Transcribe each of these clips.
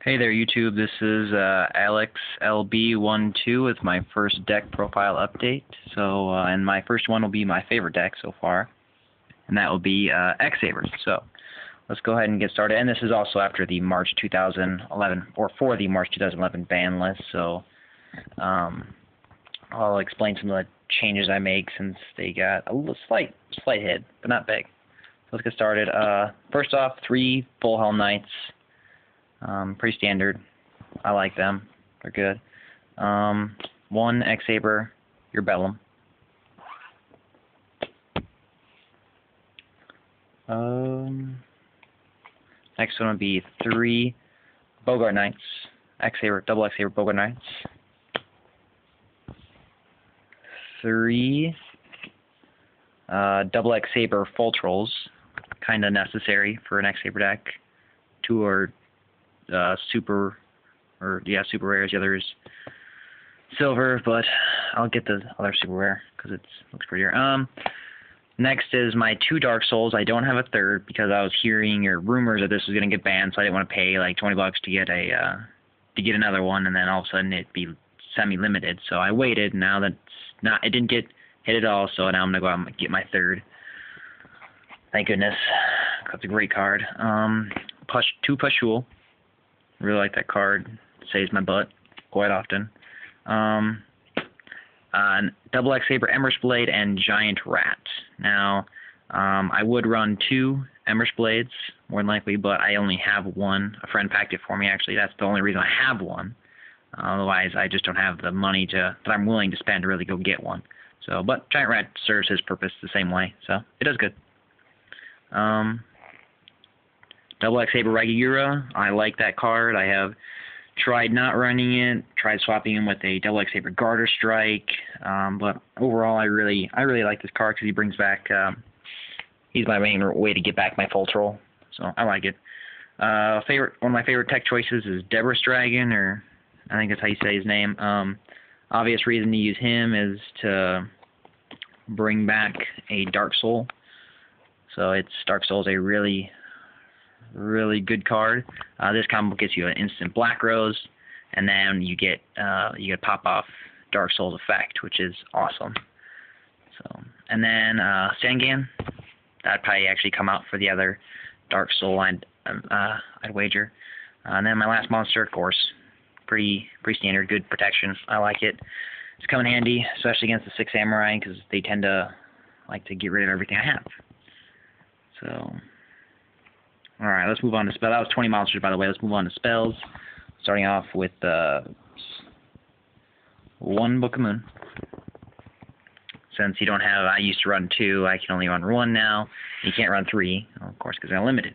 Hey there YouTube, this is Alex LB12 with my first deck profile update. So, and my first one will be my favorite deck so far, and that will be X-Saber. So, let's go ahead and get started. And this is also after the March 2011, or for the March 2011 ban list. So, I'll explain some of the changes I make since they got a little slight hit, but not big. So let's get started. First off, 3 Full Helm Knights. Pretty standard. I like them. They're good. 1 X-Saber, your Bellum. Next one would be 3 Bogart Knights. X-Saber, double X-Saber Bogart Knights. 3 double X-Saber Full Trolls. Kind of necessary for an X-Saber deck. 2 are super rares. The other is silver, but I'll get the other super rare because it looks prettier. Next is my 2 Dark Souls. I don't have a third because I was hearing rumors that this was gonna get banned, so I didn't want to pay like $20 to get another one, and then all of a sudden it'd be semi-limited. So I waited. Now that it didn't get hit at all, so now I'm gonna go out and get my third. Thank goodness. That's a great card. 2 Pashul. Really like that card. Saves my butt quite often. Double X-Saber Embers Blade and Giant Rat. Now, I would run 2 Embers Blades, more than likely, but I only have 1. A friend packed it for me, actually. That's the only reason I have 1. Otherwise, I just don't have the money that I'm willing to spend to really go get one. So, but Giant Rat serves his purpose the same way, so it does good. Double X-Saber Yugioh. I like that card. I have tried not running it, tried swapping him with a double X-Saber Garter Strike, but overall I really like this card because he brings back, he's my main way to get back my Full Troll, so I like it. One of my favorite tech choices is Debris Dragon, or I think that's how you say his name. Obvious reason to use him is to bring back a Dark Soul. So Dark Soul is a really good card. This combo gets you an instant Black Rose, and then you get pop off Dark Soul's effect, which is awesome. So, and then Sangan, that'd probably actually come out for the other Dark Soul I'd wager. And then my last monster, of course, pretty standard, good protection. I like it. It's coming handy, especially against the 6 Samurai, because they tend to like to get rid of everything I have. So. Alright, let's move on to spells. That was 20 monsters, by the way. Let's move on to spells. Starting off with 1 Book of Moon. Since you don't have, I used to run 2, I can only run 1 now. You can't run 3, of course, because they're limited.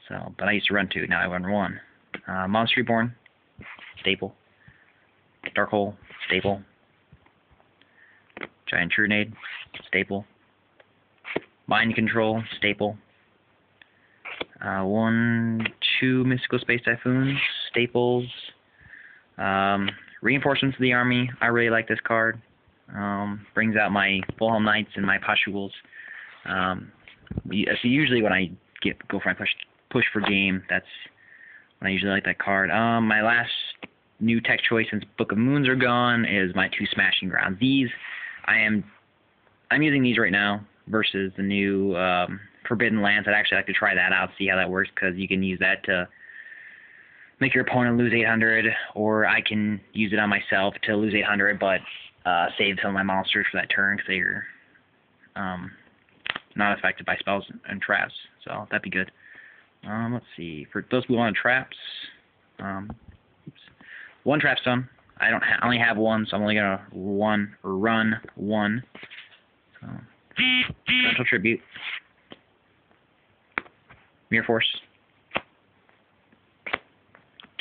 So, but I used to run 2, now I run 1. Monster Reborn, staple. Dark Hole, staple. Giant Trunade, staple. Mind Control, staple. 1, 2 Mystical Space Typhoons, staples. Reinforcements of the Army. I really like this card. Brings out my Full Helm Knights and my Pashuls. So usually when I go for my push for game, that's when I usually like that card. My last new tech choice since Book of Moons are gone is my 2 Smashing Grounds. These I'm using these right now versus the new Forbidden Lands. I'd actually like to try that out, see how that works, because you can use that to make your opponent lose 800, or I can use it on myself to lose 800, but save some of my monsters for that turn because they're not affected by spells and traps. So that'd be good. Let's see. For those who want traps, 1 trap stone. I only have 1, so I'm only gonna run 1. So, Special Tribute. Mirror Force.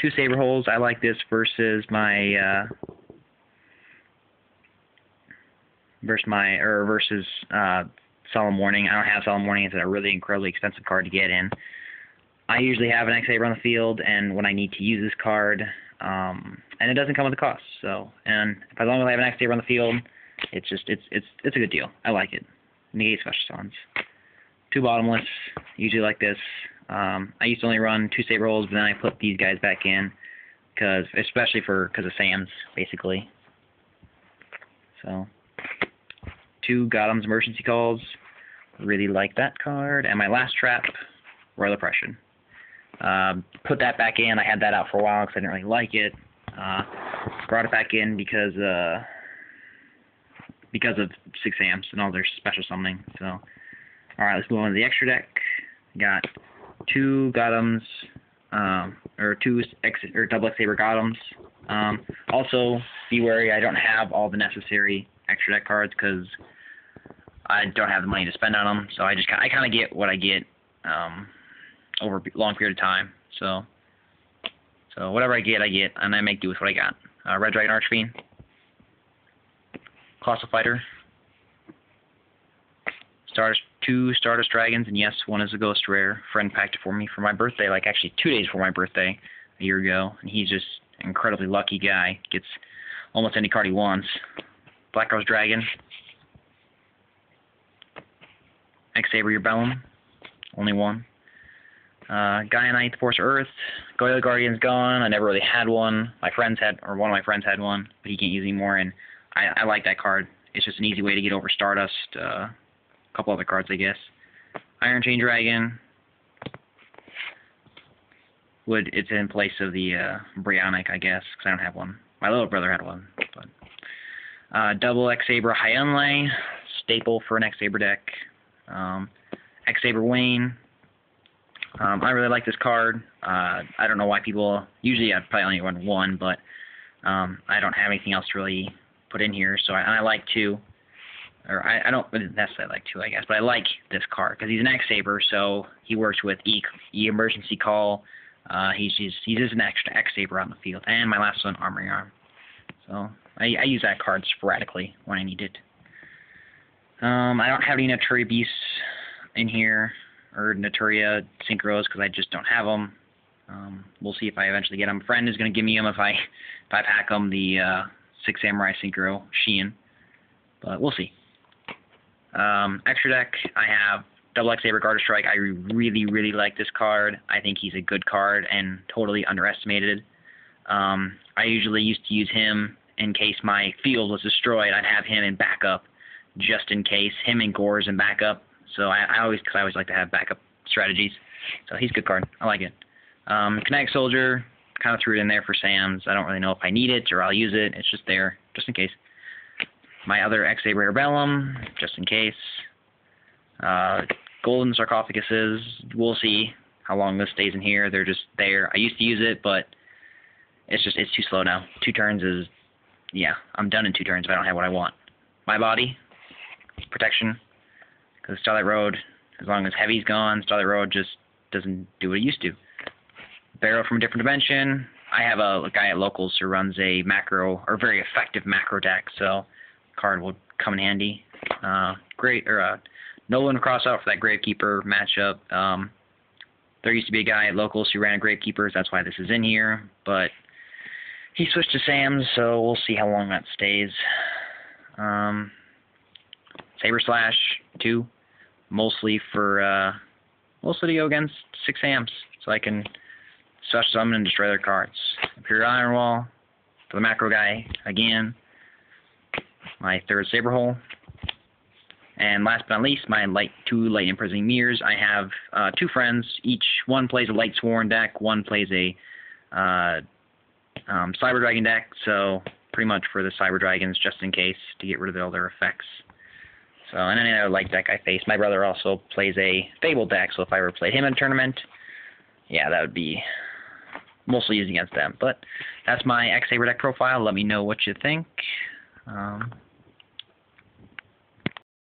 2 Saber Holes. I like this versus my Solemn Warning. I don't have Solemn Warning. It's a really incredibly expensive card to get in. I usually have an X-Saber on the field, and when I need to use this card, and it doesn't come with a cost. So, and as long as I have an X-Saber on the field, it's a good deal. I like it. Negate Special Summons. 2 Bottomless, usually like this. I used to only run 2 saber holes, but then I put these guys back in, especially because of Sam's, basically. So, 2 Gotham's Emergency Calls. Really like that card. And my last trap, Royal Oppression. Put that back in. I had that out for a while because I didn't really like it. Brought it back in because of 6 amps and all their special summoning. So, alright, let's move on to the extra deck. Got 2 Gotham's, or 2 double X-Saber Gotham's. Also, be wary, I don't have all the necessary extra deck cards because I don't have the money to spend on them. So I kind of get what I get over a long period of time. So whatever I get, and I make do with what I got. Red Dragon Archfiend, Colossal Fighter, 2 Stardust Dragons, and yes, 1 is a Ghost Rare. Friend packed it for me for my birthday, like actually 2 days before my birthday, a year ago, and he's just an incredibly lucky guy. Gets almost any card he wants. Black Rose Dragon, X-Saber Rebellum, only 1. Gaia Knight, Force of Earth, Goyle Guardian's gone. I never really had one. My friends had, or one of my friends had one, but he can't use it anymore, and I like that card. It's just an easy way to get over Stardust. A couple other cards, I guess. Iron Chain Dragon. It's in place of the Bryonic, I guess, because I don't have one. My little brother had one. But double X-Saber Hyunlei, staple for an X-Saber deck. X-Saber Wayne. I really like this card. I don't know why people, usually I'd probably only run 1, but I don't have anything else to really put in here, so I like 2. Or I don't necessarily like 2, I guess, but I like this card because he's an X-Saber, so he works with E Emergency Call. He's just an extra X-Saber on the field. And my last one, Armory Arm. So I use that card sporadically when I need it. I don't have any Naturia Beasts in here, or Naturia Synchros, because I just don't have them. We'll see if I eventually get them. A friend is going to give me them if I pack them, the 6 Samurai Synchro Shein. But we'll see. Extra deck, I have double X-Saber Garter Strike. I really, really like this card. I think he's a good card and totally underestimated. I usually used to use him in case my field was destroyed. I'd have him in backup just in case. Him and Gores in backup. So I always like to have backup strategies. So he's a good card. I like it. Kinetic Soldier, kind of threw it in there for Sam's. I don't really know if I need it or I'll use it. It's just there, just in case. My other X-Saber Rebellum, just in case. Golden Sarcophaguses, we'll see how long this stays in here. They're just there. I used to use it, but it's too slow now. 2 turns is, yeah, I'm done in 2 turns if I don't have what I want. My Body, Protection, because Starlight Road, as long as Heavy's gone, Starlight Road just doesn't do what it used to. Barrow from a Different Dimension. I have a guy at Locals who runs a macro, or very effective macro deck, so card will come in handy. Nolan cross out for that Gravekeeper matchup. There used to be a guy at Locals who ran a Gravekeepers, that's why this is in here, but he switched to Sam's, so we'll see how long that stays. Saber Slash 2, mostly to go against 6 amps, so I can special summon and destroy their cards. Imperial Iron Wall for the macro guy again. My 3rd Saber Hole. And last but not least, my 2 Light Imprisoning Mirrors. I have 2 friends. One plays a Light Sworn deck, one plays a Cyber Dragon deck, so pretty much for the Cyber Dragons, just in case, to get rid of all their effects. So, and any other light deck I face. My brother also plays a Fable deck, so if I ever played him in a tournament, yeah, that would be mostly used against them. But that's my X-Saber deck profile. Let me know what you think.